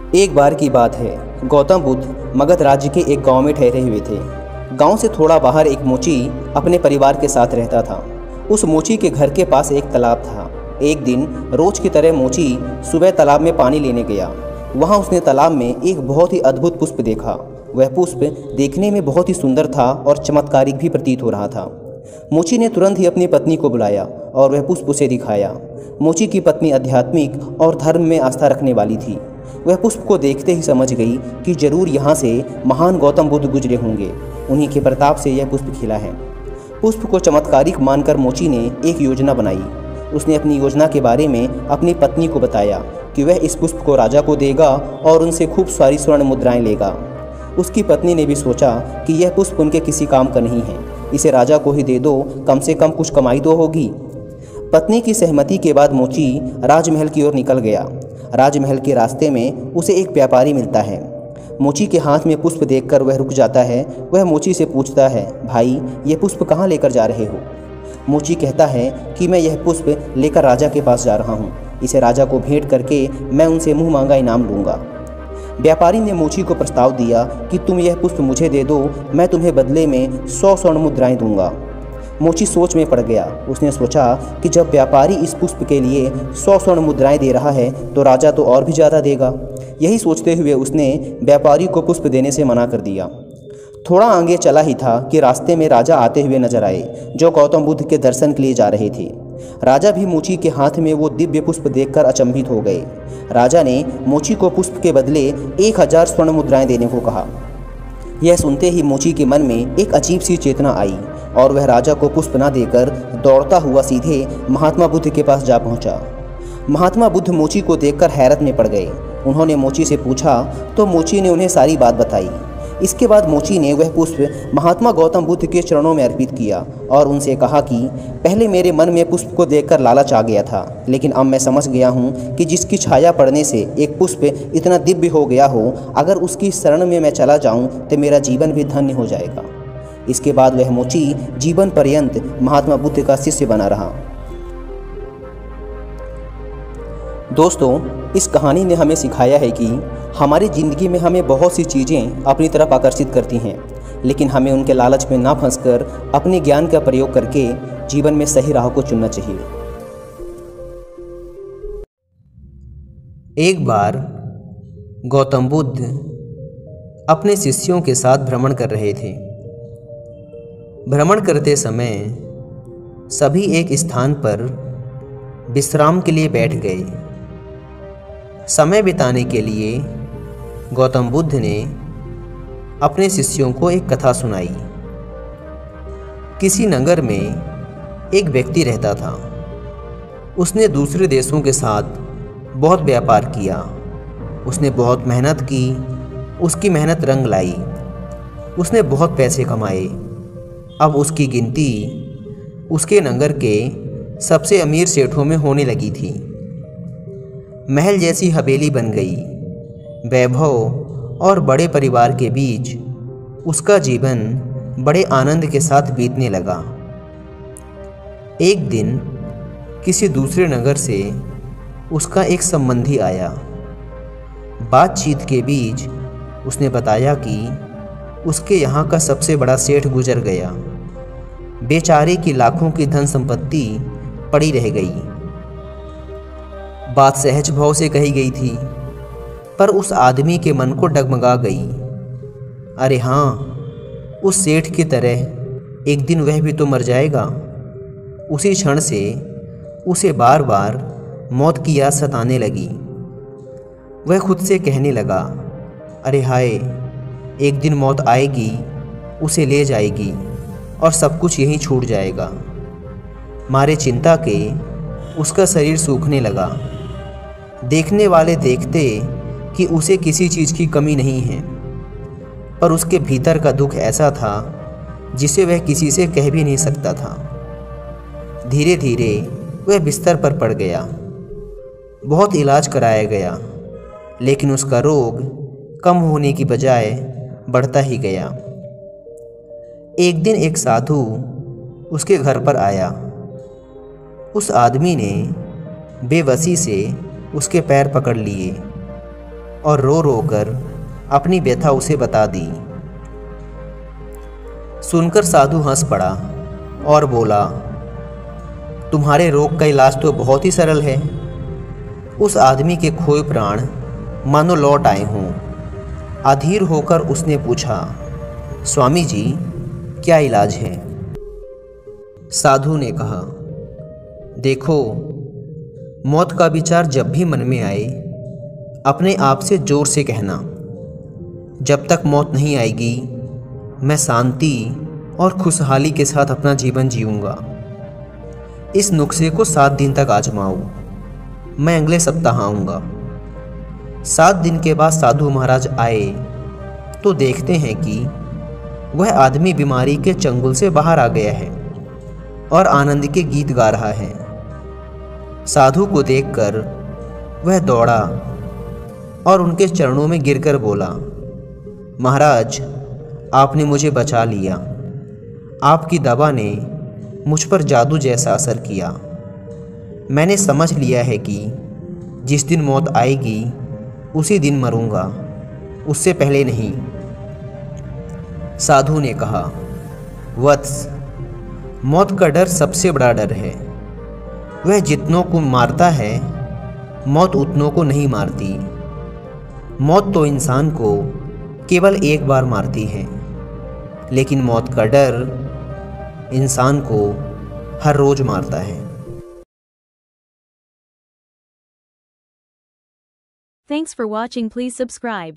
एक बार की बात है, गौतम बुद्ध मगध राज्य के एक गांव में ठहरे हुए थे। गांव से थोड़ा बाहर एक मोची अपने परिवार के साथ रहता था। उस मोची के घर के पास एक तालाब था। एक दिन रोज की तरह मोची सुबह तालाब में पानी लेने गया। वहां उसने तालाब में एक बहुत ही अद्भुत पुष्प देखा। वह पुष्प देखने में बहुत ही सुंदर था और चमत्कारिक भी प्रतीत हो रहा था। मोची ने तुरंत ही अपनी पत्नी को बुलाया और वह पुष्प उसे दिखाया। मोची की पत्नी आध्यात्मिक और धर्म में आस्था रखने वाली थी। वह पुष्प को देखते ही समझ गई कि जरूर यहाँ से महान गौतम बुद्ध गुजरे होंगे। उन्हीं के प्रताप से यह पुष्प खिला है। पुष्प को चमत्कारिक मानकर मोची ने एक योजना बनाई। उसने अपनी योजना के बारे में अपनी पत्नी को बताया कि वह इस पुष्प को राजा को देगा और उनसे खूब सारी स्वर्ण मुद्राएं लेगा। उसकी पत्नी ने भी सोचा कि यह पुष्प उनके किसी काम का नहीं है, इसे राजा को ही दे दो, कम से कम कुछ कमाई तो होगी। पत्नी की सहमति के बाद मोची राजमहल की ओर निकल गया। राजमहल के रास्ते में उसे एक व्यापारी मिलता है। मोची के हाथ में पुष्प देखकर वह रुक जाता है। वह मोची से पूछता है, भाई ये पुष्प कहाँ लेकर जा रहे हो? मोची कहता है कि मैं यह पुष्प लेकर राजा के पास जा रहा हूँ। इसे राजा को भेंट करके मैं उनसे मुँह मांगा इनाम लूँगा। व्यापारी ने मोची को प्रस्ताव दिया कि तुम यह पुष्प मुझे दे दो, मैं तुम्हें बदले में 100 स्वर्ण मुद्राएं दूंगा। मोची सोच में पड़ गया। उसने सोचा कि जब व्यापारी इस पुष्प के लिए 100 स्वर्ण मुद्राएं दे रहा है तो राजा तो और भी ज़्यादा देगा। यही सोचते हुए उसने व्यापारी को पुष्प देने से मना कर दिया। थोड़ा आगे चला ही था कि रास्ते में राजा आते हुए नजर आए, जो गौतम बुद्ध के दर्शन के लिए जा रहे थे। राजा भी मोची के हाथ में वो दिव्य पुष्प देखकर अचंभित हो गए। राजा ने मोची को पुष्प के बदले 1000 स्वर्ण मुद्राएं देने को कहा। यह सुनते ही मोची के मन में एक अजीब सी चेतना आई और वह राजा को पुष्प न देकर दौड़ता हुआ सीधे महात्मा बुद्ध के पास जा पहुंचा। महात्मा बुद्ध मोची को देखकर हैरत में पड़ गए। उन्होंने मोची से पूछा तो मोची ने उन्हें सारी बात बताई। इसके बाद मोची ने वह पुष्प महात्मा गौतम बुद्ध के चरणों में अर्पित किया और उनसे कहा कि पहले मेरे मन में पुष्प को देखकर लालच आ गया था, लेकिन अब मैं समझ गया हूँ कि जिसकी छाया पड़ने से एक पुष्प इतना दिव्य हो गया हो, अगर उसकी शरण में मैं चला जाऊँ तो मेरा जीवन भी धन्य हो जाएगा। इसके बाद वह मोची जीवन पर्यंत महात्मा बुद्ध का शिष्य बना रहा। दोस्तों, इस कहानी ने हमें सिखाया है कि हमारी ज़िंदगी में हमें बहुत सी चीज़ें अपनी तरफ आकर्षित करती हैं, लेकिन हमें उनके लालच में ना फंसकर अपने ज्ञान का प्रयोग करके जीवन में सही राह को चुनना चाहिए। एक बार गौतम बुद्ध अपने शिष्यों के साथ भ्रमण कर रहे थे। भ्रमण करते समय सभी एक स्थान पर विश्राम के लिए बैठ गए। समय बिताने के लिए गौतम बुद्ध ने अपने शिष्यों को एक कथा सुनाई। किसी नगर में एक व्यक्ति रहता था। उसने दूसरे देशों के साथ बहुत व्यापार किया। उसने बहुत मेहनत की। उसकी मेहनत रंग लाई। उसने बहुत पैसे कमाए। अब उसकी गिनती उसके नगर के सबसे अमीर सेठों में होने लगी थी। महल जैसी हवेली बन गई। वैभव और बड़े परिवार के बीच उसका जीवन बड़े आनंद के साथ बीतने लगा। एक दिन किसी दूसरे नगर से उसका एक संबंधी आया। बातचीत के बीच उसने बताया कि उसके यहाँ का सबसे बड़ा सेठ गुजर गया। बेचारे की लाखों की धन संपत्ति पड़ी रह गई। बात सहज भाव से कही गई थी, पर उस आदमी के मन को डगमगा गई। अरे हाँ, उस सेठ की तरह एक दिन वह भी तो मर जाएगा। उसी क्षण से उसे बार बार मौत की याद सताने लगी। वह खुद से कहने लगा, अरे हाय, एक दिन मौत आएगी, उसे ले जाएगी और सब कुछ यहीं छूट जाएगा। मारे चिंता के उसका शरीर सूखने लगा। देखने वाले देखते कि उसे किसी चीज़ की कमी नहीं है, पर उसके भीतर का दुख ऐसा था जिसे वह किसी से कह भी नहीं सकता था। धीरे धीरे वह बिस्तर पर पड़ गया। बहुत इलाज कराया गया, लेकिन उसका रोग कम होने की बजाय बढ़ता ही गया। एक दिन एक साधु उसके घर पर आया। उस आदमी ने बेबसी से उसके पैर पकड़ लिए और रो रो कर अपनी व्यथा उसे बता दी। सुनकर साधु हंस पड़ा और बोला, तुम्हारे रोग का इलाज तो बहुत ही सरल है। उस आदमी के खोए प्राण मानो लौट आए हों। अधीर होकर उसने पूछा, स्वामी जी, क्या इलाज है? साधु ने कहा, देखो, मौत का विचार जब भी मन में आए, अपने आप से जोर से कहना, जब तक मौत नहीं आएगी मैं शांति और खुशहाली के साथ अपना जीवन जीऊँगा। इस नुस्खे को 7 दिन तक आजमाओ। मैं अगले सप्ताह आऊँगा। 7 दिन के बाद साधु महाराज आए तो देखते हैं कि वह आदमी बीमारी के चंगुल से बाहर आ गया है और आनंद के गीत गा रहा है। साधु को देखकर वह दौड़ा और उनके चरणों में गिरकर बोला, महाराज, आपने मुझे बचा लिया। आपकी दवा ने मुझ पर जादू जैसा असर किया। मैंने समझ लिया है कि जिस दिन मौत आएगी उसी दिन मरूंगा, उससे पहले नहीं। साधु ने कहा, वत्स, मौत का डर सबसे बड़ा डर है। वह जितनों को मारता है, मौत उतनों को नहीं मारती। मौत तो इंसान को केवल एक बार मारती है, लेकिन मौत का डर इंसान को हर रोज मारता है। Thanks for watching. Please subscribe.